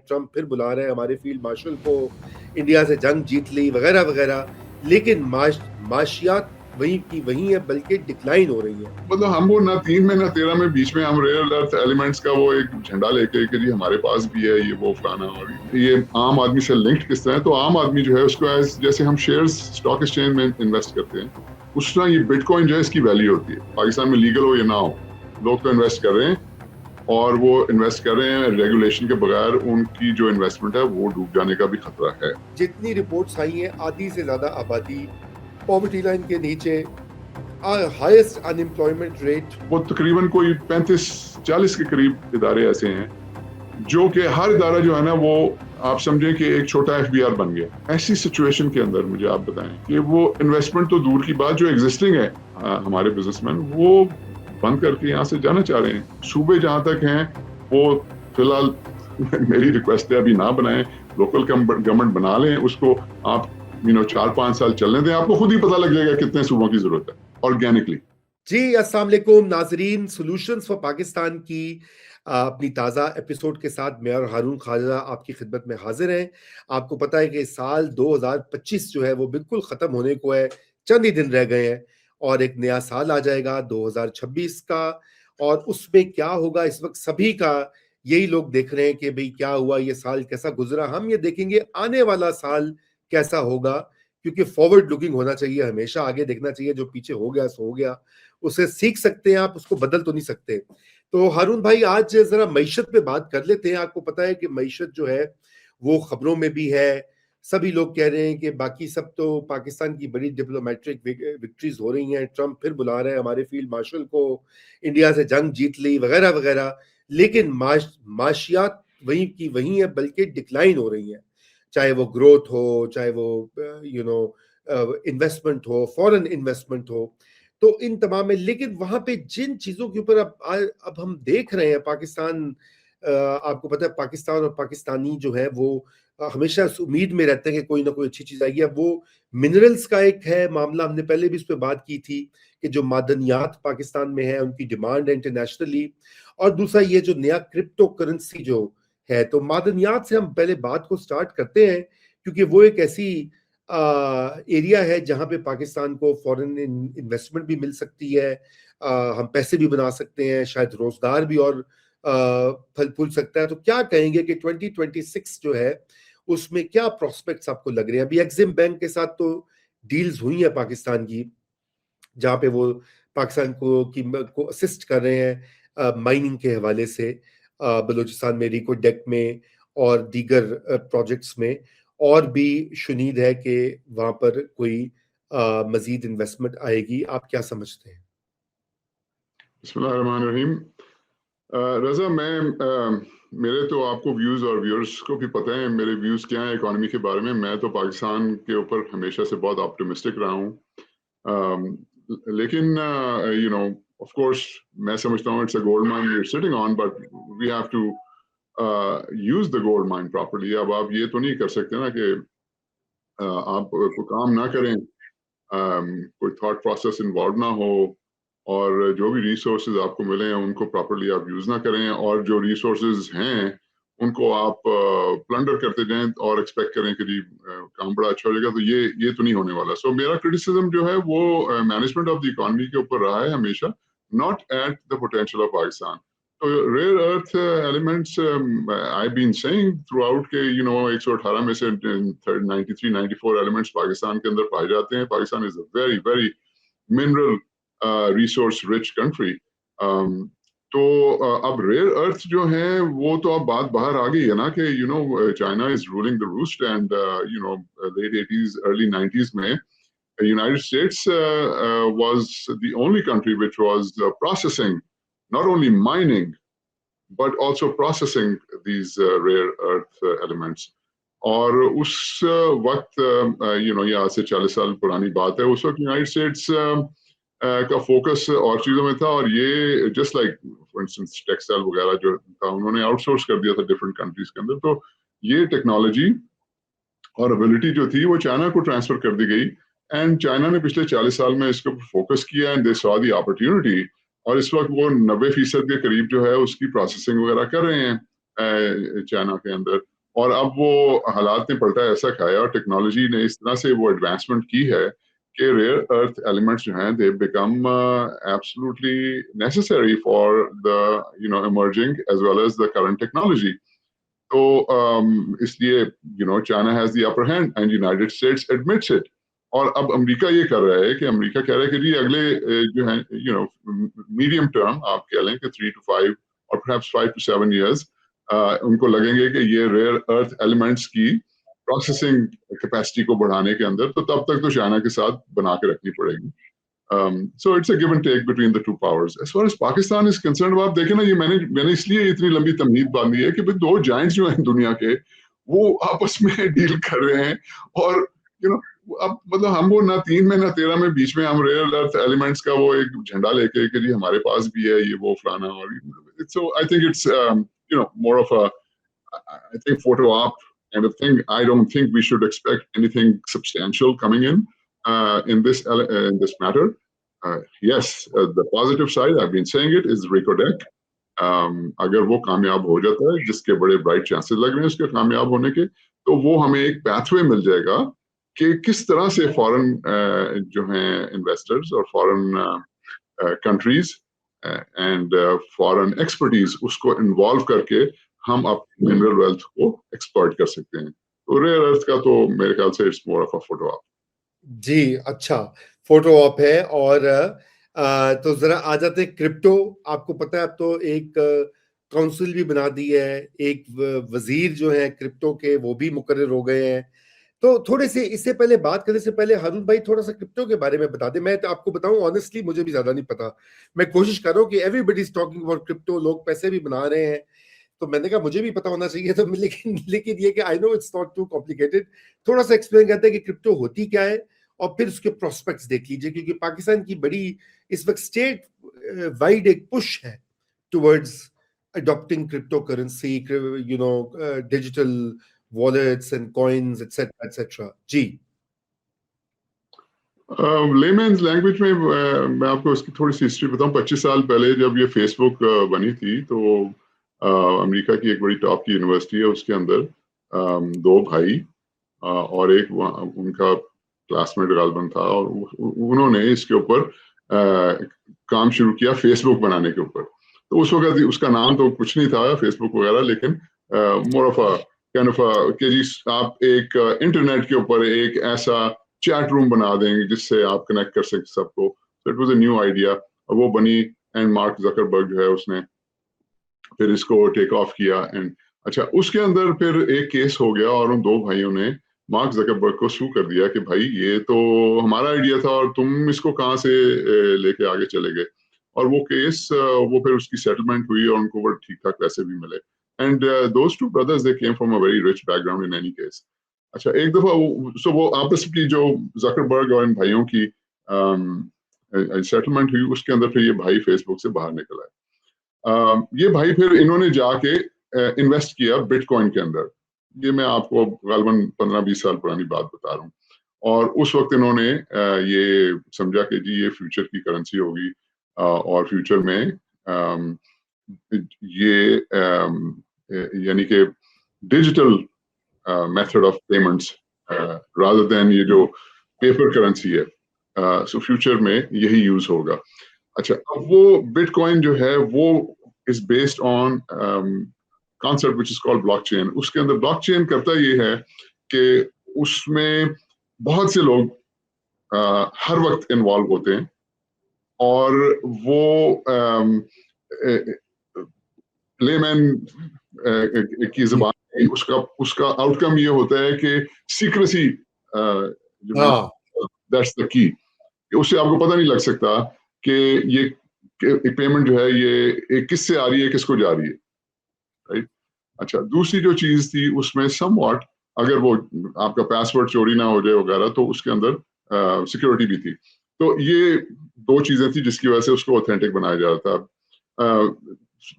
Trump پھر بلا رہے ہیں ہمارے فیلڈ مارشل کو, انڈیا سے جنگ جیت لی وغیرہ وغیرہ, لیکن معاشیات وہیں کی وہیں ہے بلکہ ڈکلائن ہو رہی ہے. مطلب ہم وہ نہ 3 میں نہ 13 میں بیچ میں ہم ریئر ارتھ ایلیمنٹس کا وہ ایک جھنڈا لے کے کہ جی ہمارے پاس بھی ہے یہ وہ فلانا, اور یہ عام آدمی سے لنکڈ کس طرح ہے. تو عام آدمی جو ہے اس کو جیسے ہم شیئرز اسٹاک ایکسچینج میں انویسٹ کرتے ہیں اس طرح یہ بٹ کوائن جو ہے اس کی ویلیو ہوتی ہے. پاکستان میں لیگل ہو یا نہ ہو, لوگ تو انویسٹ کر رہے ہیں, اور وہ انویسٹ کر رہے ہیں ریگولیشن کے بغیر. ان کی جو انویسٹمنٹ ہے وہ ڈوب جانے کا بھی خطرہ ہے. جتنی رپورٹس آئی ہیں آدھی سے زیادہ آبادی پاورٹی لائن کے نیچے, ہائیسٹ ان امپلائمنٹ ریٹ. وہ تقریباً کوئی 35-40 کے قریب ادارے ایسے ہیں جو کہ ہر ادارہ جو ہے نا وہ آپ سمجھیں کہ ایک چھوٹا ایف بی آر بن گیا. ایسی سچویشن کے اندر مجھے آپ بتائیں کہ وہ انویسٹمنٹ تو دور کی بات, جو ایگزسٹنگ ہے ہمارے بزنس مین وہ بند کر کے یہاں سے جانا چاہ رہے ہیں. صوبے جہاں تک ہیں وہ فی الحال میری ریکویسٹ ہے ابھی نہ بنائیں, لوکل گورنمنٹ بنا لیں اس کو. آپ 4-5 سال چلنے دیں, آپ کو خود ہی پتہ لگ جائے گا کتنے صوبوں کی ضرورت ہے آرگینکلی. جی السلام علیکم ناظرین, سولوشنز فار پاکستان کی اپنی تازہ ایپیسوڈ کے ساتھ میں اور ہارون خواجہ آپ کی خدمت میں حاضر ہیں. آپ کو پتہ ہے کہ سال 2025 جو ہے وہ بالکل ختم ہونے کو ہے, چند ہی دن رہ گئے ہیں اور ایک نیا سال آ جائے گا 2026 کا. اور اس میں کیا ہوگا اس وقت سبھی کا یہی لوگ دیکھ رہے ہیں کہ بھئی کیا ہوا, یہ سال کیسا گزرا. ہم یہ دیکھیں گے آنے والا سال کیسا ہوگا, کیونکہ فارورڈ لکنگ ہونا چاہیے, ہمیشہ آگے دیکھنا چاہیے. جو پیچھے ہو گیا سو ہو گیا, اسے سیکھ سکتے ہیں آپ, اس کو بدل تو نہیں سکتے. تو ہارون بھائی آج ذرا معیشت پہ بات کر لیتے ہیں. آپ کو پتہ ہے کہ معیشت جو ہے وہ خبروں میں بھی ہے, سبھی لوگ کہہ رہے ہیں کہ باقی سب تو پاکستان کی بڑی ڈپلومیٹرک وکٹریز ہو رہی ہیں, ٹرمپ پھر بلا رہے ہیں ہمارے فیلڈ مارشل کو, انڈیا سے جنگ جیت لی وغیرہ وغیرہ, لیکن معاشیات وہیں کی وہیں ہے بلکہ ڈکلائن ہو رہی ہیں. چاہے وہ گروتھ ہو, چاہے وہ انویسٹمنٹ ہو, فورن انویسٹمنٹ ہو, تو ان تمام میں. لیکن وہاں پہ جن چیزوں کے اوپر اب ہم دیکھ رہے ہیں پاکستان, آپ کو پتہ ہے پاکستان اور پاکستانی جو ہے وہ ہمیشہ اس امید میں رہتے ہیں کہ کوئی نہ کوئی اچھی چیز آئے گی. اب وہ منرلز کا ایک ہے معاملہ, ہم نے پہلے بھی اس پہ بات کی تھی کہ جو معدنیات پاکستان میں ہے ان کی ڈیمانڈ ہے انٹرنیشنلی, اور دوسرا یہ جو نیا کرپٹو کرنسی جو ہے. تو معدنیات سے ہم پہلے بات کو سٹارٹ کرتے ہیں کیونکہ وہ ایک ایسی ایریا ہے جہاں پہ پاکستان کو فورن انویسٹمنٹ بھی مل سکتی ہے, ہم پیسے بھی بنا سکتے ہیں, شاید روزگار بھی اور پھل پھول سکتا ہے. تو کیا کہیں گے کہ 2026 جو ہے اس میں کیا پروسپیکٹس آپ کو لگ رہے ہیں؟ ابھی ایگزم بینک کے ساتھ تو ڈیلز ہوئی ہیں پاکستان کی, جہاں پہ وہ پاکستان کو اسسٹ کر رہے ہیں مائننگ کے حوالے سے, بلوچستان میں ریکو ڈیک میں اور دیگر پروجیکٹس میں, اور بھی شنید ہے کہ وہاں پر کوئی مزید انویسٹمنٹ آئے گی. آپ کیا سمجھتے ہیں؟ بسم اللہ الرحمن الرحیم. رضا, میرے تو آپ کو ویوز اور ویورز کو بھی پتہ ہے میرے ویوز کیا ہیں اکانومی کے بارے میں. میں تو پاکستان کے اوپر ہمیشہ سے بہت آپٹیمسٹک رہا ہوں, لیکن آف کورس میں سمجھتا ہوں it's a gold mine we are sitting on, but we have to use the gold mine properly. اب آپ یہ تو نہیں کر سکتے نا کہ آپ کوئی کام نہ کریں, کوئی تھاٹ پروسیس انوالو نہ ہو, اور جو بھی ریسورسز آپ کو ملیں ان کو پراپرلی آپ یوز نہ کریں, اور جو ریسورسز ہیں ان کو آپ پلنڈر کرتے جائیں اور ایکسپیکٹ کریں کہ جی کام بڑا اچھا ہو جائے گا. تو یہ تو نہیں ہونے والا. سو میرا کرٹیسزم جو ہے وہ مینجمنٹ آف دی اکانومی کے اوپر رہا ہے ہمیشہ, not at the potential of Pakistan. تو rare earth elements I been seeing throughout کہ 118 میں سے 93-94 ایلیمنٹس پاکستان کے اندر پائے جاتے ہیں. Pakistan is a very very mineral resource rich country. تو اب ریئر ارتھ جو ہیں وہ تو اب بات باہر آ گئی ہے نا کہ China is ruling the roost, and late 80s early 90s میں United States was the only country which was processing, not only mining but also processing these rare earth elements. اور اس وقت یہ آج سے 40 سال پرانی بات ہے, اس وقت یونائٹڈ اسٹیٹس کا فوکس اور چیزوں میں تھا, اور یہ just like for instance textile وغیرہ جو تھا انہوں نے آؤٹ سورس کر دیا تھا ڈفرینٹ کنٹریز کے اندر. تو یہ ٹیکنالوجی اور ابیلٹی جو تھی وہ چائنا کو ٹرانسفر کر دی گئی, اینڈ چائنا نے پچھلے 40 سال میں اس کے اوپر فوکس کیا, اینڈ دے سا دی اپرچونٹی, اور اس وقت وہ 90% کے قریب جو ہے اس کی پروسیسنگ وغیرہ کر رہے ہیں چائنا کے اندر. اور اب وہ حالات نے پلٹا ایسا کھایا اور ٹیکنالوجی نے اس طرح سے وہ ایڈوانسمنٹ کی ہے کہ ریئر ارتھ ایلیمنٹس جو ہیں they become absolutely necessary for the emerging as well as the current technology. تو اس لیے China has the upper hand and United States admits it. اور اب امریکہ یہ کر رہا ہے کہ امریکہ کہہ رہا ہے کہ جی اگلے جو ہے میڈیم ٹرم آپ کہہ لیں کہ 3 to 5 اور perhaps 5 to 7 years ان کو لگیں گے کہ یہ ریئر ارتھ ایلیمنٹس کی پروسیسنگ کیپیسٹی کو بڑھانے کے اندر تو تب تک تو چائنا کے ساتھ بنا کے رکھنی پڑے گی. So it's a give and take between the two powers. As far as Pakistan is concerned, آپ دیکھیں نا یہ میں نے اس لیے اتنی لمبی تمہید باندھی ہے کہ دو جائنٹس جو ہیں دنیا کے وہ آپس میں ڈیل کر رہے ہیں اور اب مطلب ہم وہ نہ 3 میں نہ 13 میں بیچ میں ہم ریئر ارتھ ایلیمنٹس کا وہ ایک جھنڈا لے کے کہ جی ہمارے پاس بھی ہے یہ وہ فلانا اور so I think it's more of a I think photo op kind of thing. I don't think we should expect anything substantial coming in this matter. Yes, the positive side I've been saying it is Recordec. اگر وہ کامیاب ہو جاتا ہے جس کے بڑے bright chances لگ رہے ہیں اس کے کامیاب ہونے کے تو وہ ہمیں ایک پیتھ وے مل جائے گا کہ کس طرح سے فورن جو ہیں انویسٹرز اور فورن کنٹریز اینڈ فورن ایکسپرٹیز اس کو انوالو کر کے ہم اپنے منرل ویلتھ کو ایکسپورٹ کر سکتے ہیں. تو ریئر ارتھ کا تو میرے خیال سے it's more of a photo op. جی اچھا فوٹو آپ ہے. اور تو ذرا آ جاتے ہیں کرپٹو. آپ کو پتہ ہے اب تو ایک کونسل بھی بنا دی ہے, ایک وزیر جو ہیں کرپٹو کے وہ بھی مقرر ہو گئے ہیں. تو تھوڑے سے اس سے پہلے بات کرنے سے پہلے ہارون بھائی تھوڑا سا کرپٹو کے بارے میں بتا دیں. میں تو آپ کو بتاؤں آنیسٹلی مجھے بھی زیادہ نہیں پتا. میں کوشش کر رہا ہوں کہ everybody is talking about crypto, لوگ پیسے بھی بنا رہے ہیں تو میں نے کہا مجھے بھی پتا ہونا چاہیے. تو لیکن یہ کہ آئی نو اٹس ناٹ ٹو کمپلیکیٹڈ. تھوڑا سا ایکسپلین کرتے ہیں کہ کرپٹو ہوتی کیا ہے اور پھر اس کے پروسپیکٹس دیکھ لیجئے, کیونکہ پاکستان کی بڑی اس وقت اسٹیٹ وائڈ ایک پش ہے towards adapting cryptocurrency, digital wallets and coins etc etc. جی لیمنز لینگویج میں آپ کو اس کی تھوڑی سی ہسٹری بتاؤں. 25 سال پہلے جب یہ فیس بک بنی تھی تو امریکہ کی ایک بڑی ٹاپ کی یونیورسٹی ہے, اس کے اندر 2 بھائی اور ایک ان کا کلاس میٹ غالباً تھا, اور انہوں نے اس کے اوپر کام شروع کیا فیس بک بنانے کے اوپر. تو اس وقت اس کا نام تو کچھ نہیں تھا فیس بک وغیرہ, لیکن مور آف کہ جی آپ ایک انٹرنیٹ کے اوپر ایک ایسا چیٹ روم بنا دیں گے جس سے آپ کنیکٹ کر سکیں سب کو. It was a new idea, اور وہ بنی اینڈ مارک زکربرگ جو ہے اس نے پھر اس کو ٹیک آف کیا. اینڈ اچھا اس کے اندر پھر ایک کیس ہو گیا اور ان 2 بھائیوں نے مارک زکربرگ کو سو کر دیا کہ بھائی یہ تو ہمارا آئیڈیا تھا اور تم اس کو کہاں سے لے کے آگے چلے گئے. اور وہ کیس وہ پھر اس کی سیٹلمنٹ ہوئی اور ان کو بڑے ٹھیک ٹھاک پیسے بھی ملے. And those 2 brothers, they came from a very rich background in any case. اچھا ایک دفعہ وہ آپس کی جو زکربرگ اور ان بھائیوں کی سیٹلمنٹ ہوئی, اس کے اندر پھر یہ بھائی فیس بک سے باہر نکل آئے. یہ بھائی پھر انہوں نے جا کے انویسٹ کیا بٹ کوائن کے اندر. یہ میں آپ کو غالباً 15-20 سال پرانی بات بتا رہا ہوں. اور اس وقت انہوں نے یہ سمجھا کہ جی یہ فیوچر کی کرنسی ہوگی اور فیوچر میں یہ یعنی کہ digital method of payments rather than یہ جو پیپر کرنسی ہے, سو فیوچر میں یہی یوز ہوگا. اچھا اب وہ بٹ کوائن جو ہے وہ is based on concept which is called blockchain. اس کے اندر بلاک چین کرتا یہ ہے کہ اس میں بہت سے لوگ ہر وقت انوالو ہوتے ہیں اور وہ لے مین کی زبان اس کا آؤٹ کم یہ ہوتا ہے کہ سیکریسی جو ہے دیٹس دا کی. اس سے آپ کو پتہ نہیں لگ سکتا کہ یہ پیمنٹ جو ہے یہ کس سے آ رہی ہے کس کو جا رہی ہے, رائٹ. اچھا دوسری جو چیز تھی اس میں سم واٹ اگر وہ آپ کا پاسورڈ چوری نہ ہو جائے وغیرہ تو اس کے اندر سیکورٹی بھی تھی. تو یہ 2 چیزیں تھی جس کی وجہ سے اس کو اوتھینٹک بنایا جا رہا تھا.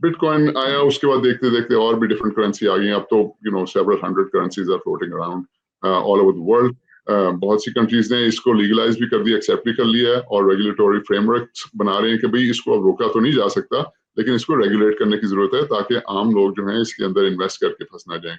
بٹ کوائن آیا, اس کے بعد دیکھتے دیکھتے اور بھی ڈفرنٹ کرنسی آ گئی. اب تو several hundred currencies are floating around all over the world. بہت سی کنٹریز نے اس کو لیگلائز بھی کر دیا, ایکسیپٹ بھی کر لیا ہے اور ریگولیٹوری فریم ورک بنا رہے ہیں کہ بھئی اس کو اب روکا تو نہیں جا سکتا لیکن اس کو ریگولیٹ کرنے کی ضرورت ہے تاکہ عام لوگ جو ہیں اس کے اندر انویسٹ کر کے پھنس نہ جائیں.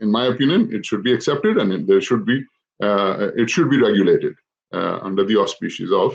in my opinion, it should be accepted and there should be it should be regulated under the auspices of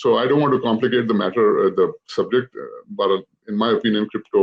So I don't want to complicate the matter, the subject, but in my opinion, crypto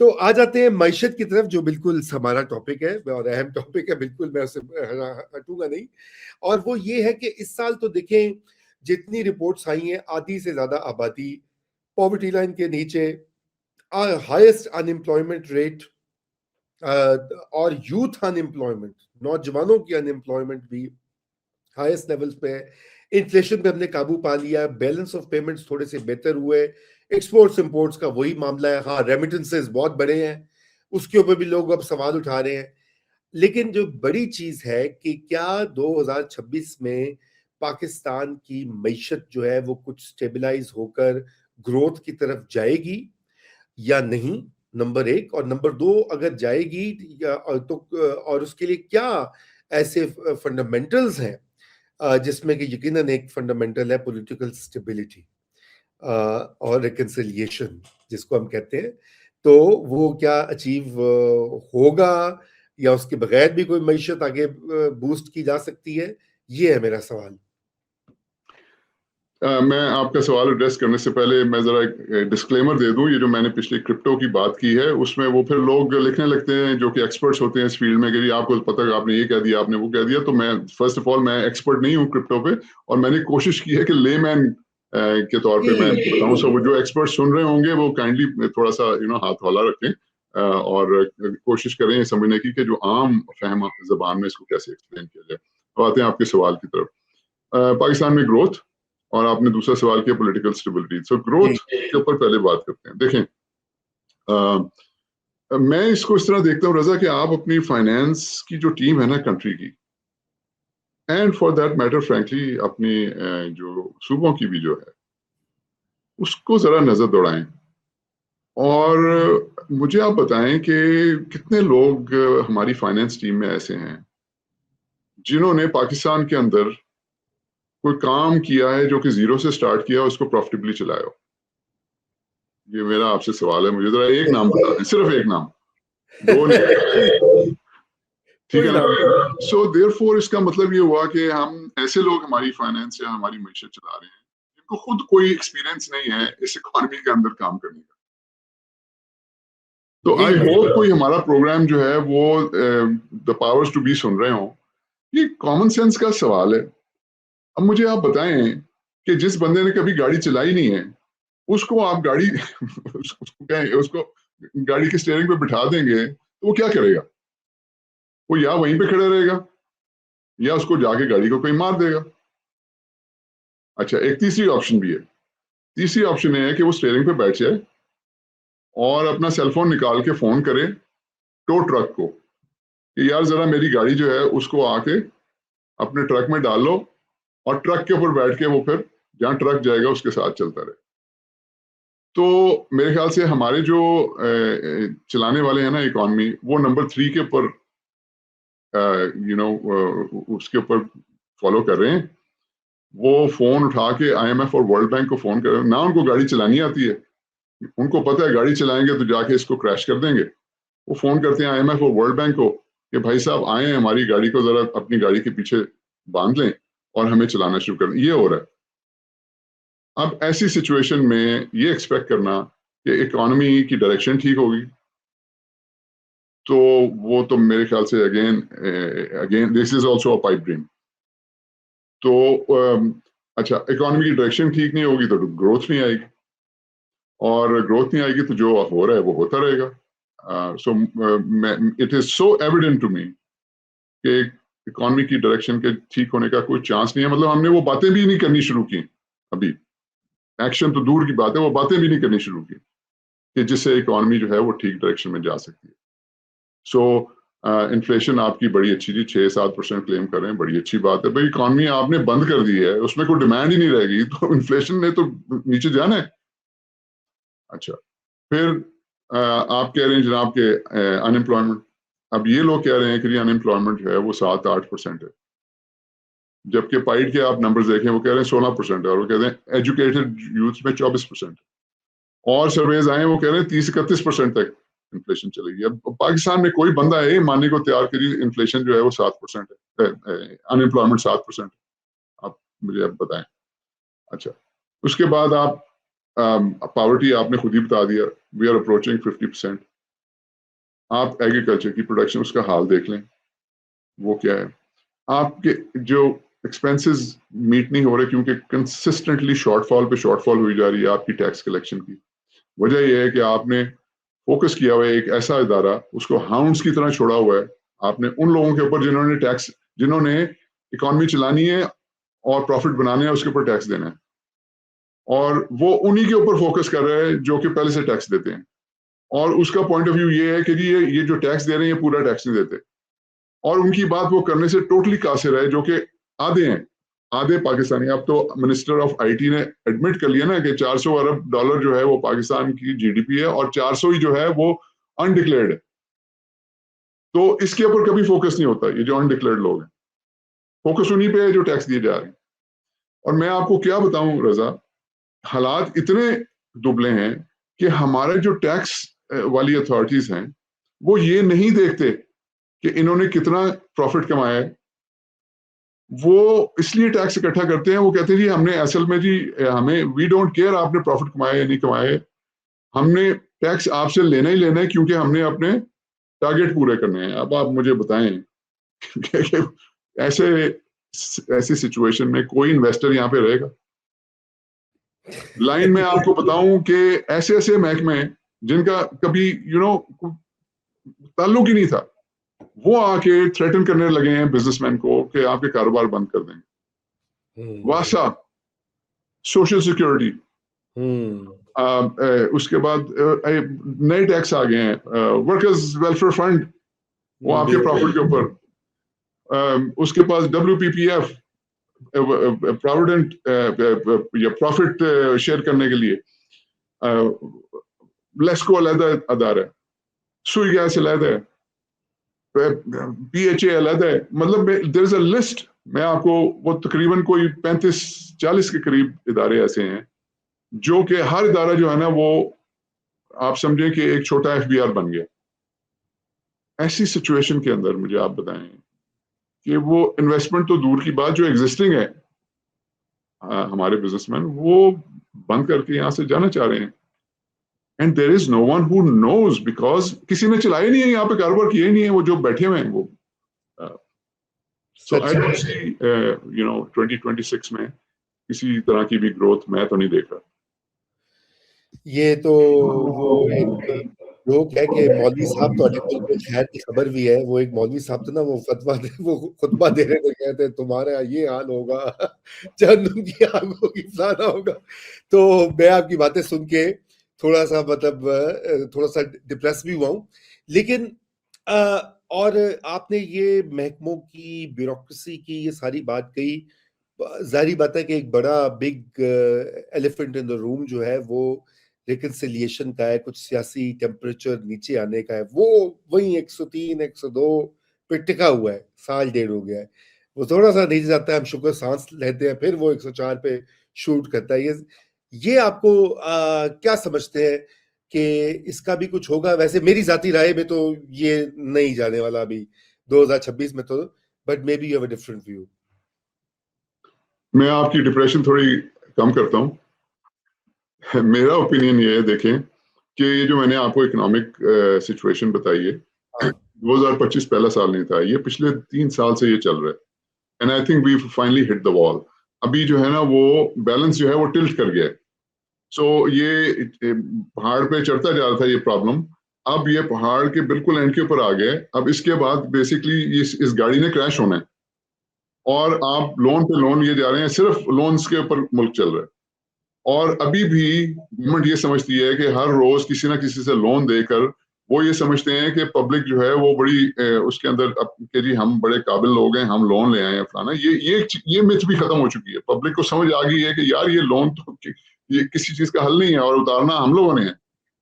تو آ جاتے ہیں معیشت کی طرف، جو بالکل ہمارا topic ہے اور اہم ٹاپک ہے، بالکل میں اسے ہٹوں گا نہیں. اور وہ یہ ہے کہ اس سال تو دیکھیں جتنی رپورٹس آئی ہیں، آدھی سے زیادہ آبادی پاورٹی لائن کے نیچے، ہائیسٹ ان امپلائمنٹ ریٹ، اور یوتھ ان امپلائمنٹ، نوجوانوں کی ان امپلائمنٹ بھی ہائیسٹ لیولز پہ ہے. انفلیشن پہ ہم نے قابو پا لیا، بیلنس آف پیمنٹس تھوڑے سے بہتر ہوئے، ایکسپورٹس امپورٹس کا وہی معاملہ ہے. ہاں ریمیٹنسز بہت بڑے ہیں، اس کے اوپر بھی لوگ اب سوال اٹھا رہے ہیں. لیکن جو بڑی چیز ہے کہ کیا 2026 میں پاکستان کی معیشت جو ہے وہ کچھ سٹیبلائز ہو کر گروتھ کی طرف جائے گی یا نہیں، نمبر ایک. اور نمبر دو، اگر جائے گی تو اور اس کے لیے کیا ایسے فنڈامنٹلز ہیں، جس میں کہ یقیناً ایک فنڈامنٹل ہے پولیٹیکل سٹیبلٹی اور ریکنسیلیشن جس کو ہم کہتے ہیں. تو وہ کیا اچیو ہوگا یا اس کے بغیر بھی کوئی معیشت آگے بوسٹ کی جا سکتی ہے؟ یہ ہے میرا سوال. میں آپ کا سوال ایڈریس کرنے سے پہلے میں ذرا ایک ڈسکلیمر دے دوں. یہ جو میں نے پچھلی کرپٹو کی بات کی ہے اس میں وہ پھر لوگ لکھنے لگتے ہیں جو کہ ایکسپرٹس ہوتے ہیں اس فیلڈ میں کہ آپ کو پتہ ہے آپ نے یہ کہہ دیا، آپ نے وہ کہہ دیا. تو میں فرسٹ آف آل میں ایکسپرٹ نہیں ہوں کرپٹو پہ، اور میں نے کوشش کی ہے کہ لے مین کے طور پہ میں بتاؤں. سو وہ جو ایکسپرٹ سن رہے ہوں گے وہ کائنڈلی تھوڑا سا ہاتھ والا رکھیں اور کوشش کریں سمجھنے کی کہ جو عام فہم زبان میں اس کو کیسے ایکسپلین کیا جائے. تو آتے ہیں آپ کے سوال کی طرف. پاکستان میں گروتھ، اور آپ نے دوسرا سوال کیا پولیٹیکل سٹیبلٹی. سو گروتھ کے اوپر پہلے بات کرتے ہیں. دیکھیں میں اس کو اس طرح دیکھتا ہوں رضا کہ آپ اپنی فائنینس کی جو ٹیم ہے نا کنٹری کی، and for that matter frankly اپنی جو صوبوں کی بھی جو ہے، اس کو ذرا نظر دوڑائیں. اور مجھے آپ بتائیں کہ کتنے لوگ ہماری فائنینس ٹیم میں ایسے ہیں جنہوں نے پاکستان کے اندر کوئی کام کیا ہے جو کہ زیرو سے سٹارٹ کیا، اس کو پروفٹیبلی چلایا ہو. یہ میرا آپ سے سوال ہے. مجھے ذرا ایک نام بتا دیں، صرف ایک نام، دو نہیں. ٹھیک ہے نا؟ سو دیئر فور اس کا مطلب یہ ہوا کہ ہم ایسے لوگ ہماری فائنینس یا ہماری معیشت چلا رہے ہیں جن کو خود کوئی ایکسپیرینس نہیں ہے اس اکانومی کے اندر کام کرنے کا. تو آئی ہوپ کوئی ہمارا پروگرام جو ہے وہ دا پاورز ٹو بی سن رہے ہوں. یہ کامن سینس کا سوال ہے. اب مجھے آپ بتائیں کہ جس بندے نے کبھی گاڑی چلائی نہیں ہے اس کو آپ اس کو گاڑی کے سٹیئرنگ پہ بٹھا دیں گے تو وہ کیا کرے گا؟ وہ یا وہیں پہ کھڑے رہے گا یا اس کو جا کے گاڑی کو کوئی مار دے گا. اچھا، ایک تیسری آپشن بھی ہے. تیسری آپشن یہ ہے کہ وہ سٹیئرنگ پہ بیٹھ جائے اور اپنا سیل فون نکال کے فون کرے ٹو ٹرک کو کہ یار ذرا میری گاڑی جو ہے اس کو آ کے اپنے ٹرک میں ڈال لو، اور ٹرک کے اوپر بیٹھ کے وہ پھر جہاں ٹرک جائے گا اس کے ساتھ چلتا رہے. تو میرے خیال سے ہمارے جو چلانے والے ہیں نا اکانومی، وہ نمبر 3 کے اوپر اس کے اوپر فالو کر رہے ہیں. وہ فون اٹھا کے آئی ایم ایف اور ورلڈ بینک کو فون کر رہے ہیں. نہ ان کو گاڑی چلانی آتی ہے، ان کو پتہ ہے گاڑی چلائیں گے تو جا کے اس کو کریش کر دیں گے. وہ فون کرتے ہیں آئی ایم ایف اور ورلڈ بینک کو کہ بھائی صاحب آئیں ہماری گاڑی کو ذرا اپنی گاڑی کے پیچھے باندھ لیں اور ہمیں چلانا شروع کر دیں. یہ ہو رہا ہے. اب ایسی سچویشن میں یہ ایکسپیکٹ کرنا کہ اکانومی کی ڈائریکشن ٹھیک ہوگی، تو وہ تو میرے خیال سے again this is also a pipe dream. تو اچھا، اکانومی کی ڈائریکشن ٹھیک نہیں ہوگی تو گروتھ نہیں آئے گی، اور گروتھ نہیں آئے گی تو جو ہو رہا ہے وہ ہوتا رہے گا. So it is so evident to me کہ اکانومی کی ڈائریکشن کے ٹھیک ہونے کا کوئی چانس نہیں ہے. مطلب ہم نے وہ باتیں بھی نہیں کرنی شروع کی، ابھی ایکشن تو دور کی بات ہے، وہ باتیں بھی نہیں کرنی شروع کی کہ جس سے اکانومی جو ہے وہ ٹھیک ڈائریکشن میں جا سکتی ہے. سو انفلیشن آپ کی بڑی اچھی تھی، 6-7% کلیم کر رہے ہیں، بڑی اچھی بات ہے. بھائی اکانومی آپ نے بند کر دی ہے، اس میں کوئی ڈیمانڈ ہی نہیں رہے گی تو انفلیشن نے تو نیچے جانا ہے. اچھا، پھر آپ کہہ رہے ہیں جناب کہ ان امپلائمنٹ، اب یہ لوگ کہہ رہے ہیں کہ ان امپلائمنٹ جو ہے وہ 7-8% ہے، جبکہ پائٹ کے آپ نمبر دیکھیں وہ کہہ رہے ہیں 16% ہے، اور وہ کہہ رہے ہیں ایجوکیٹڈ یوتھ میں 24%، اور سرویز آئے وہ کہہ رہے ہیں 30-31% تک انفلیشن چلے گی. اب پاکستان میں کوئی بندہ ہے ماننے کو تیار کریے انفلیشن جو ہے وہ 7% ہے، ان امپلائمنٹ 7%. آپ مجھے اب بتائیں. اچھا، اس کے بعد آپ پاورٹی آپ نے خود ہی بتا دیا، وی آر اپروچنگ 50%. آپ ایگریکلچر کی پروڈکشن اس کا حال دیکھ لیں وہ کیا ہے. آپ کے جو ایکسپینسز میٹ نہیں ہو رہے کیونکہ کنسسٹنٹلی شارٹ فال پہ شارٹ فال ہوئی جا رہی ہے آپ کی ٹیکس کلیکشن کی. وجہ یہ ہے کہ آپ نے فوکس کیا ہوا ہے ایک ایسا ادارہ, اس کو ہاؤنڈس کی طرح چھوڑا ہوا ہے آپ نے ان لوگوں کے اوپر جنہوں نے اکانومی چلانی ہے اور پروفٹ بنانے ہیں اس کے اوپر ٹیکس دینا ہے, اور وہ انہی کے اوپر فوکس کر رہے ہیں جو کہ پہلے سے ٹیکس دیتے ہیں, اور اس کا پوائنٹ آف ویو یہ ہے کہ جی یہ جو ٹیکس دے رہے ہیں یہ پورا ٹیکس نہیں دیتے, اور ان کی بات وہ کرنے سے ٹوٹلی قاصر ہے جو کہ آدھے ہیں, آدھے پاکستانی. اب تو منسٹر آف آئی ٹی نے ایڈمٹ کر لیا نا کہ $400 ارب جو ہے وہ پاکستان کی جی ڈی پی ہے اور 400 ہی جو ہے وہ انڈکلیئرڈ ہے. تو اس کے اوپر کبھی فوکس نہیں ہوتا, یہ جو انڈکلیئرڈ لوگ ہیں فوکس انہی پہ ہے جو ٹیکس دیے جا رہے ہیں. اور میں آپ کو کیا بتاؤں رضا, حالات اتنے دبلے ہیں کہ ہمارے جو ٹیکس والی اتھارٹیز ہیں وہ یہ نہیں دیکھتے کہ انہوں نے کتنا پروفٹ کمایا ہے, وہ اس لیے ٹیکس اکٹھا کرتے ہیں. وہ کہتے ہیں جی ہم نے اصل میں جی ہمیں وی ڈونٹ کیئر آپ نے پروفٹ کمایا یا نہیں کمایا, ہم نے ٹیکس آپ سے لینا ہی لینا ہے کیونکہ ہم نے اپنے ٹارگیٹ پورے کرنے ہیں. اب آپ مجھے بتائیں کہ ایسی سچویشن میں کوئی انویسٹر یہاں پہ رہے گا؟ لائن میں آپ کو بتاؤں کہ ایسے ایسے محکمے جن کا کبھی تعلق ہی نہیں تھا وہ آ کے تھریٹن کرنے لگے ہیں بزنس مین کو کہ آپ کے کاروبار بند کر دیں. واسا, سوشل سیکورٹی, اس کے بعد نئے ٹیکس آ گئے ہیں, ورکرز ویلفیئر فنڈ وہ آپ کے پروفٹ کے اوپر, اس کے پاس WPPF پروویڈنٹ یا پروفٹ شیئر کرنے کے لیے, لیسکو علیحدہ ادارہ ہے, سوئی گیس علیحدہ ہے, PHA علیحدہ ہے. مطلب دیر از اے لسٹ, میں آپ کو وہ تقریباً کوئی 35-40 کے قریب ادارے ایسے ہیں جو کہ ہر ادارہ جو ہے نا وہ آپ سمجھیں کہ ایک چھوٹا FBR بن گیا. ایسی سچویشن کے اندر مجھے آپ بتائیں کہ وہ انویسٹمنٹ تو دور کی بات جو ایگزسٹنگ ہے ہمارے بزنس مین وہ بند کر کے یہاں سے جانا چاہ رہے ہیں. And there is no one who knows because کسی نے چلایا نہیں ہے یہاں پہ کاروبار کیا ہی نہیں ہے, وہ جو بیٹھے ہوئے ہیں وہ. So I don't see 2026 میں کسی طرح کی بھی گروتھ میں تو نہیں دیکھ رہا. یہ تو وہ ایک جوک ہے کہ مولوی صاحب تو خیر کی خبر بھی ہے. وہ ایک مولوی صاحب تھے نا, وہ خطبہ دے رہے تھے, کہتے ہیں تمہارا یہ حال ہوگا, جہنم کی آگ ہوگی, فلانا ہوگا. تو میں آپ کی باتیں سن کے تھوڑا سا تھوڑا سا ڈپریس بھی ہوا ہوں. لیکن اور آپ نے یہ محکموں کی بیوروکریسی کی یہ ساری بات کہی, ظاہری بات ہے کہ ایک بڑا بگ ایلیفنٹ ان دا روم جو ہے وہ ریکنسیلیشن کا ہے, کچھ سیاسی ٹیمپریچر نیچے آنے کا ہے. وہ وہیں 103 102 پہ ٹکا ہوا ہے, 1.5 ہو گیا ہے. وہ تھوڑا سا نیچے جاتا ہے, ہم شکر سانس لیتے ہیں, پھر وہ 104 پہ شوٹ کرتا ہے. یہ آپ کو کیا سمجھتے ہیں کہ اس کا بھی کچھ ہوگا؟ ویسے میری ذاتی رائے میں تو یہ نہیں جانے والا ابھی 2026 میں تو, but maybe you have a different view. میں آپ کی ڈپریشن تھوڑی کم کرتا ہوں. میرا اوپینین یہ ہے, دیکھیں کہ یہ جو میں نے آپ کو اکنامک سچویشن بتائی ہے, 2025 پہلا سال نہیں تھا, یہ پچھلے 3 سال سے یہ چل رہا ہے. And I think we finally hit the wall. ابھی جو ہے نا وہ بیلنس جو ہے وہ ٹلٹ کر گیا ہے. سو یہ پہاڑ پہ چڑھتا جا رہا تھا یہ پرابلم, اب یہ پہاڑ کے بالکل اینڈ کے اوپر آ گئے. اب اس کے بعد بیسکلی اس گاڑی نے کریش ہونا ہے, اور آپ لون پہ لون یہ جا رہے ہیں, صرف لونز کے اوپر ملک چل رہا ہے. اور ابھی بھی گورنمنٹ یہ سمجھتی ہے کہ ہر روز کسی نہ کسی سے لون دے کر وہ یہ سمجھتے ہیں کہ پبلک جو ہے وہ بڑی اس کے اندر کہ جی ہم بڑے قابل لوگ ہیں, ہم لون لے آئے ہیں فلانا. یہ مت بھی ختم ہو چکی ہے. پبلک کو سمجھ آ گئی ہے کہ یار یہ لون تو یہ کسی چیز کا حل نہیں ہے, اور اتارنا ہم لوگوں نے ہے,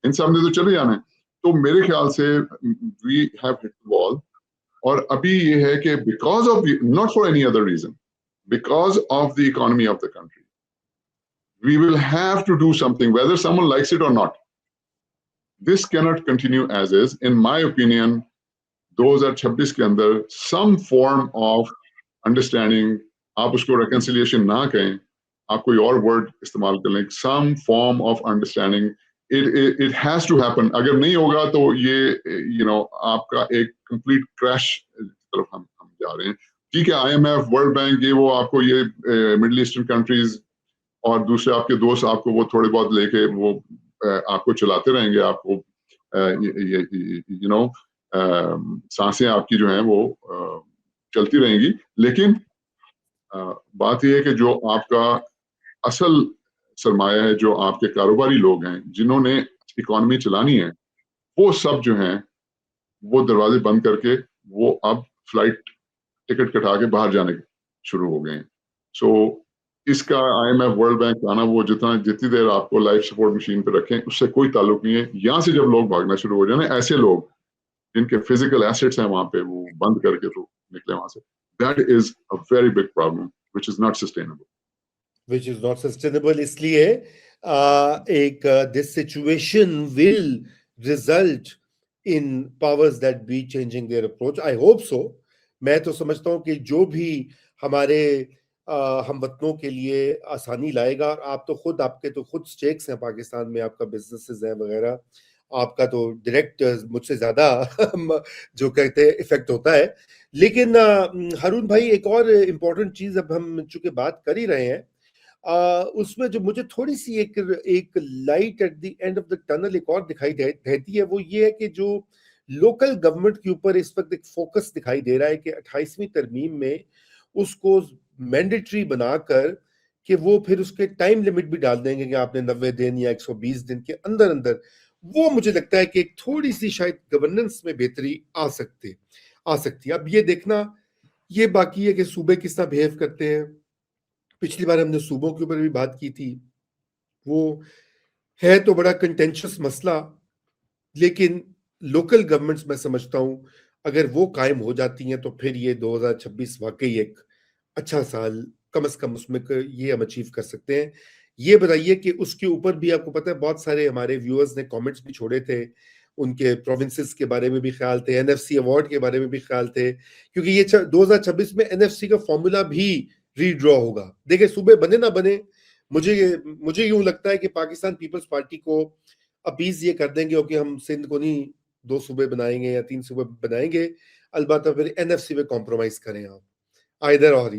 ان سب نے تو چلے جانا ہے. تو میرے خیال سے وی ہیو ہٹ دی وال. اور ابھی یہ ہے کہ because of not for any other reason, because of the economy of the country, we will have to do something whether someone likes it or not. This cannot continue as is. In my opinion, 2026 کے اندر some form of understanding, آپ اس کو reconciliation نہ کہیں, آپ کوئی اور word استعمال کر لیں, some form of understanding it has to happen. اگر نہیں ہوگا تو یہ آپ کا ایک کمپلیٹ کریش طرف ہم جا رہے ہیں. ٹھیک ہے, IMF, ورلڈ بینک, یہ وہ آپ کو یہ مڈل ایسٹرن کنٹریز اور دوسرے آپ کے دوست آپ کو وہ تھوڑے بہت لے کے وہ آپ کو چلاتے رہیں گے, آپ کو سانسیں آپ کی جو ہیں وہ چلتی رہیں گی. لیکن بات یہ ہے کہ جو آپ کا اصل سرمایہ ہے, جو آپ کے کاروباری لوگ ہیں جنہوں نے اکانومی چلانی ہے, وہ سب جو ہیں وہ دروازے بند کر کے وہ اب فلائٹ ٹکٹ کٹا کے باہر جانے شروع ہو گئے ہیں. سو اس کا IMF, ورلڈ بینک آنا, وہ جتنی دیر آپ کو لائف سپورٹ مشین پہ رکھیں اس سے کوئی تعلق نہیں ہے. یہاں سے جب لوگ بھاگنا شروع ہو جائیں, ایسے لوگ جن کے فزیکل ایسٹس ہیں وہاں پہ, وہ بند کر کے تو نکلے وہاں سے. That is a very big problem which is not sustainable. Which is not sustainable. اس لیے ایک this situation will result in powers that be changing their approach. I hope so. میں تو سمجھتا ہوں کہ جو بھی ہمارے ہم وطنوں کے لیے آسانی لائے گا, اور آپ کے تو خود سٹیکس ہیں پاکستان میں, آپ کا بزنسز ہیں وغیرہ, آپ کا تو ڈائریکٹ مجھ سے زیادہ جو کہتے ہیں افیکٹ ہوتا ہے. لیکن ہارون بھائی, ایک اور امپورٹنٹ چیز اب ہم چونکہ بات کر ہی رہے ہیں, اس میں جو مجھے تھوڑی سی ایک light at the end of the tunnel ایک اور دکھائی دیتی ہے, وہ یہ ہے کہ جو لوکل گورنمنٹ کے اوپر اس وقت ایک فوکس دکھائی دے رہا ہے کہ 28ویں ترمیم میں اس کو مینڈیٹری بنا کر کہ وہ پھر اس کے ٹائم لمٹ بھی ڈال دیں گے کہ آپ نے 90 دن یا 120 دن کے اندر اندر. وہ مجھے لگتا ہے کہ ایک تھوڑی سی شاید گورننس میں بہتری آ سکتی. اب یہ دیکھنا, یہ باقی ہے کہ صوبے کس طرح بہیو کرتے ہیں. پچھلی بار ہم نے صوبوں کے اوپر بھی بات کی تھی, وہ ہے تو بڑا کنٹینشس مسئلہ, لیکن لوکل گورنمنٹس میں سمجھتا ہوں اگر وہ قائم ہو جاتی ہیں تو پھر یہ 2026 واقعی ایک اچھا سال کم از کم اس میں یہ ہم اچیو کر سکتے ہیں. یہ بتائیے کہ اس کے اوپر بھی آپ کو پتہ ہے بہت سارے ہمارے ویورز نے کامنٹس بھی چھوڑے تھے, ان کے پروونسز کے بارے میں بھی خیال تھے, NFC ایوارڈ کے بارے میں بھی خیال تھے, کیونکہ یہ 2026 میں NFC کا فارمولا بھی ری ڈرا ہوگا. دیکھیں صوبے بنے نہ بنے, مجھے یوں لگتا ہے کہ پاکستان پیپلز پارٹی کو اپیز یہ کر دیں گے کہ ہم سندھ کو نہیں 2 صوبے بنائیں گے یا 3 صوبے بنائیں گے, البتہ پھر NFC پہ کمپرومائز کریں آپ, آئدر اور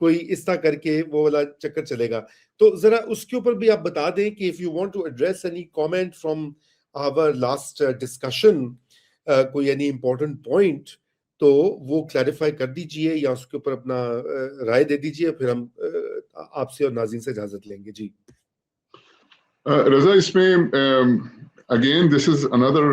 کوئی اس طرح کر کے وہ والا چکر چلے گا. تو ذرا اس کے اوپر بھی آپ بتا دیں کہ if you want to address any comment from our last discussion, کوئی any important point تو وہ کلیریفائی کر دیجئے یا اس کے اوپر اپنا رائے دے دیجئے, پھر ہم آپ سے اور ناظرین سے اجازت لیں گے. جی رضا, اس میں again this is another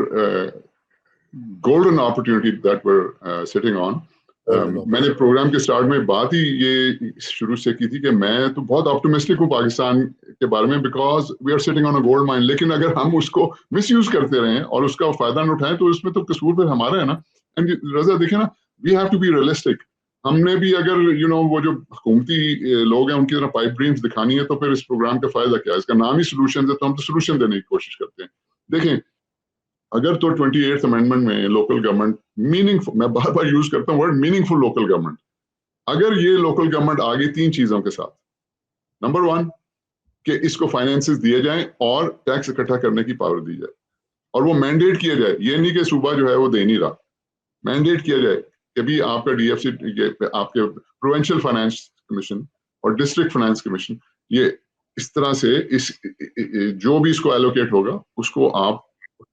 golden opportunity that we're sitting on. میں نے پروگرام کے سٹارٹ میں بات ہی یہ شروع سے کی تھی کہ میں تو بہت آپٹمسٹک ہوں پاکستان کے بارے میں, because we are sitting on a gold mine. لیکن اگر ہم اس کو مس یوز کرتے رہیں اور اس کا فائدہ نہ اٹھائیں تو اس میں تو قصور پھر ہمارا ہے نا. اینڈ رضا دیکھیں نا, we have to be realistic. ہم نے بھی اگر وہ جو حکومتی لوگ ہیں ان کی طرح پائپ ڈرینز دکھانی ہے تو پھر اس پروگرام کا فائدہ کیا ہے؟ اس کا نام ہی سولوشن ہے, تو ہم تو سولوشن دینے کی کوشش کرتے ہیں. دیکھیں اگر تو 28th امینڈمنٹ میں لوکل گورنمنٹ میننگ فل, میں بار بار یوز کرتا ہوں ورڈ میننگ فل لوکل گورنمنٹ, اگر یہ لوکل گورنمنٹ آگے 3 چیزوں کے ساتھ, نمبر 1 کہ اس کو فائنینسز دیے جائیں اور ٹیکس اکٹھا کرنے کی پاور دی جائے, اور وہ مینڈیٹ کیا جائے. یہ نہیں کہ صوبہ جو ہے وہ دے نہیں رہا, مینڈیٹ کیا جائے کہ بھی آپ کا DFC, آپ کے پروونشل فائنانس کمیشن اور ڈسٹرکٹ فائنانس کمیشن, یہ اس طرح سے اس جو بھی اس کو ایلوکیٹ ہوگا اس کو آپ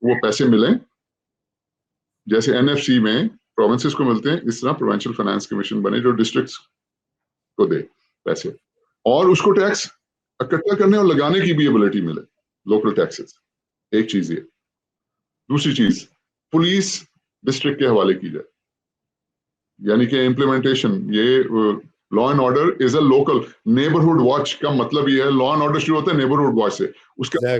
وہ پیسے ملیں, جیسے NFC میں پروونسز کو ملتے ہیں اس طرح پروونشل فائنانس کمیشن بنے جو ڈسٹرکٹس کو دے پیسے, اور اس کو ٹیکس اکٹھا کرنے اور لگانے کی بھی ایبلٹی ملے, لوکل ٹیکسز. ایک چیز یہ. دوسری چیز, پولیس ڈسٹرکٹ کے حوالے کی جائے, یعنی کہ امپلیمنٹیشن, یہ law and order is a local. Neighbourhood watch کا مطلب یہ ہے, لا اینڈ آرڈر شروع ہوتا ہے نیبرہڈ واچ سے. اس کا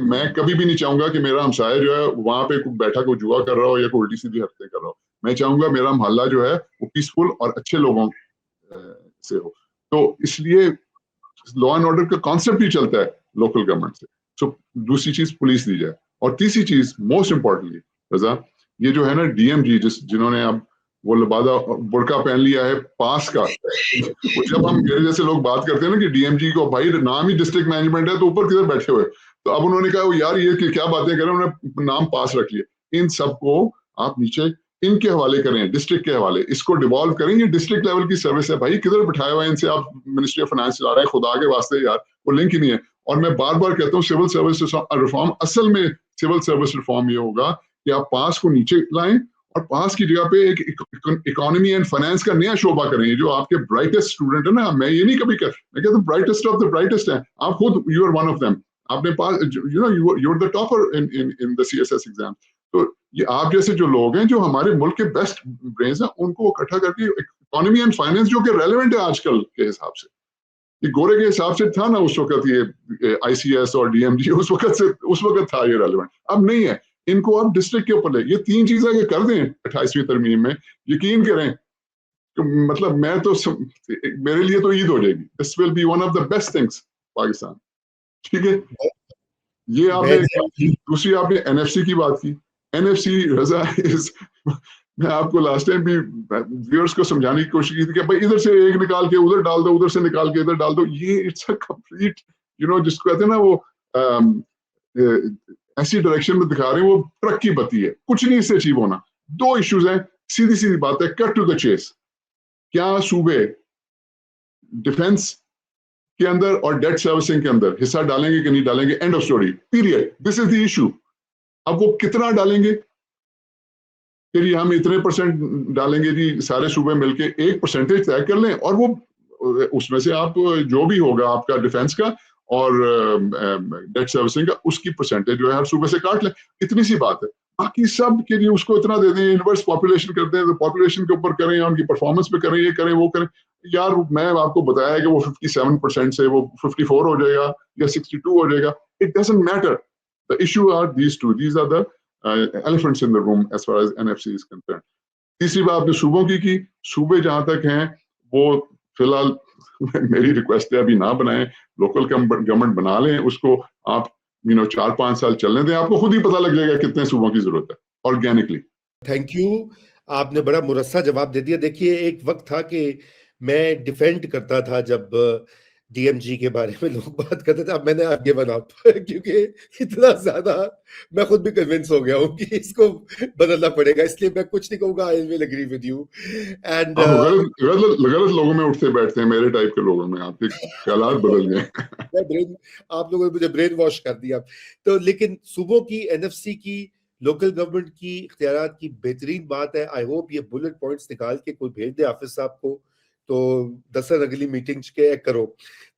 میں کبھی بھی نہیں چاہوں گا کہ میرا ہمسایہ جو ہے وہاں پہ بیٹھا کوئی جوا کر رہا ہو یا کوئی الٹی سیدھی حرکتیں کر رہا ہو. میں چاہوں گا میرا محلہ جو ہے وہ پیسفل اور اچھے لوگوں سے ہو. تو اس لیے لا اینڈ آرڈر کا کانسیپٹ ہی چلتا ہے لوکل گورنمنٹ سے. سو دوسری چیز پولیس دی جائے, اور تیسری چیز موسٹ امپورٹنٹلی رضا, یہ جو ہے نا DMG جنہوں نے اب وہ لبادہ برقع پہن لیا ہے پاس کا, جب ہم میرے جیسے لوگ بات کرتے ہیں نا کہ DMG کو بھائی نام ہی ڈسٹرکٹ مینجمنٹ ہے تو اوپر کدھر بیٹھے ہوئے, تو اب انہوں نے کہا یار یہ کہ کیا باتیں کریں, انہوں نے نام پاس رکھ لیے. ان سب کو آپ نیچے ان کے حوالے کریں, ڈسٹرکٹ کے حوالے, اس کو ڈیوالو کریں. یہ ڈسٹرکٹ لیول کی سروس ہے بھائی, کدھر بٹھایا ہوا ہے ان سے آپ منسٹری آف فائنانس چلا رہے ہیں, خدا کے واسطے یار وہ لنک ہی نہیں ہے. اور میں بار بار کہتا ہوں سول سروس ریفارم, اصل میں سول سروس ریفارم یہ ہوگا کہ آپ پاس کو نیچے لائیں اور پاس کی جگہ پہ ایک اکانومی اینڈ فائنانس کا نیا شعبہ کریں. جو آپ کے برائٹسٹ اسٹوڈنٹ ہے نا, میں یہ نہیں کبھی میں کہتا ہوں برائٹسٹ آف دا برائٹسٹ ہیں آپ خود, you are one of them. آپ نے pass you are the topper in the C S S exam. تو یہ آپ جیسے جو لوگ ہیں جو ہمارے ملک کے بیسٹ برینز ہیں, ان کو اکٹھا کر کے اکانومی اینڈ فائنانس جو کہ ریلیونٹ ہے آج کل کے حساب سے, یہ گورے کے حساب سے تھا نا اس وقت, یہ آئی سی ایس اور ڈی ایم جی اس وقت تھا یہ ریلیونٹ, اب نہیں ہے. ان کو آپ ڈسٹرکٹ کے اوپر لے, یہ 3 چیزیں اگر کر دیں 28ویں ترمیم میں, یقین کریں مطلب میں تو میرے لیے تو عید ہو جائے گی. This will be one of the best things Pakistan. ٹھیک ہے, یہ آپ نے دوسری آپ نے این ایف سی کی بات کی. این ایف سی رضا میں آپ کو لاسٹ ٹائم بھی ویورز کو سمجھانے کی کوشش کی تھی کہ بھائی ادھر سے ایک نکال کے ادھر ڈال دو, ادھر سے نکال کے ادھر ڈال دو. یہ اٹس اے کمپلیٹ جس کو کہتے ہیں نا وہ ایسی ڈائریکشن میں دکھا رہے ہیں, وہ ٹرک کی بتی ہے, کچھ نہیں اس سے اچیو ہونا. 2 ایشوز ہیں, سیدھی سیدھی بات ہے, کٹ ٹو دا چیس. کیا صوبے ڈیفنس کے اندر اور ڈیٹ سروسنگ کے اندر حصہ ڈالیں گے کہ نہیں ڈالیں گے, and of story, period. This is the issue. اب وہ کتنا ڈالیں گے کہ جی ہم اتنے % ڈالیں گے جی, سارے صوبے مل کے ایک پرسنٹیج طے کر لیں, اور وہ اس میں سے آپ جو بھی ہوگا آپ کا ڈیفنس کا اور ڈیٹ سروسنگ کا, اس کی پرسنٹیج جو ہے ہر صوبے سے کاٹ لیں. اتنی سی بات ہے. باقی سب کے لیے اس کو اتنا دے دیں, انورس پاپولیشن کرتے ہیں تو پاپولیشن کے اوپر کریں, ان کی پرفارمنس پہ کریں, یہ کریں وہ کریں. یار میں آپ کو بتایا کہ وہ 57% سے وہ 54 ہو جائے گا یا 62 ہو جائے گا, it doesn't matter. The issue are these two. These are the elephants in the room as far as NFC is concerned. تیسری بات آپ نے صوبوں کی, صوبے جہاں تک ہیں وہ فی الحال میری ریکویسٹ ہے ابھی نہ بنائیں, لوکل گورنمنٹ بنا لیں, اس کو آپ 4-5 سال چلنے دیں, آپ کو خود ہی پتہ لگ جائے گا کتنے صوبوں کی ضرورت ہے آرگینکلی. تھینک یو, آپ نے بڑا مرصع جواب دے دیا. دیکھیے ایک وقت تھا کہ میں ڈیفینڈ کرتا تھا جب ڈی ایم جی کے بارے میں لوگ بات کرتے تھے, اب میں نے آگے بنا کیونکہ اتنا زیادہ میں خود بھی کنونس ہو گیا ہوں کہ اس کو بدلنا پڑے گا, اس لیے میں کچھ نہیں کہوں گا. I will agree with you. And غلط لوگوں میں اٹھتے بیٹھتے ہیں, میرے ٹائپ کے لوگوں میں آپ کے خیالات بدل گئے. آپ لوگوں نے مجھے برین واش کر دیا. تو لیکن صوبوں کی, این ایف سی کی, لوکل گورنمنٹ کی اختیارات کی بہترین بات ہے. آئی ہوپ یہ بلٹ پوائنٹس نکال کے کوئی بھیج دے حافظ صاحب کو, تو دسن اگلی میٹنگ کے کرو.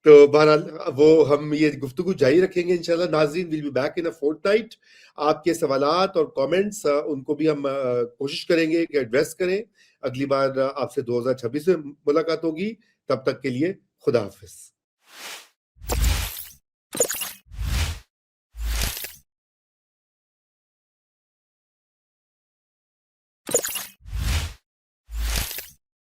تو بہرحال وہ ہم یہ گفتگو جاری رکھیں گے انشاءاللہ. ناظرین, ویل بی بیک ان اے فورتنائٹ. آپ کے سوالات اور کامنٹس ان کو بھی ہم کوشش کریں گے کہ ایڈریس کریں. اگلی بار آپ سے 2026 میں ملاقات ہوگی. تب تک کے لیے خدا حافظ.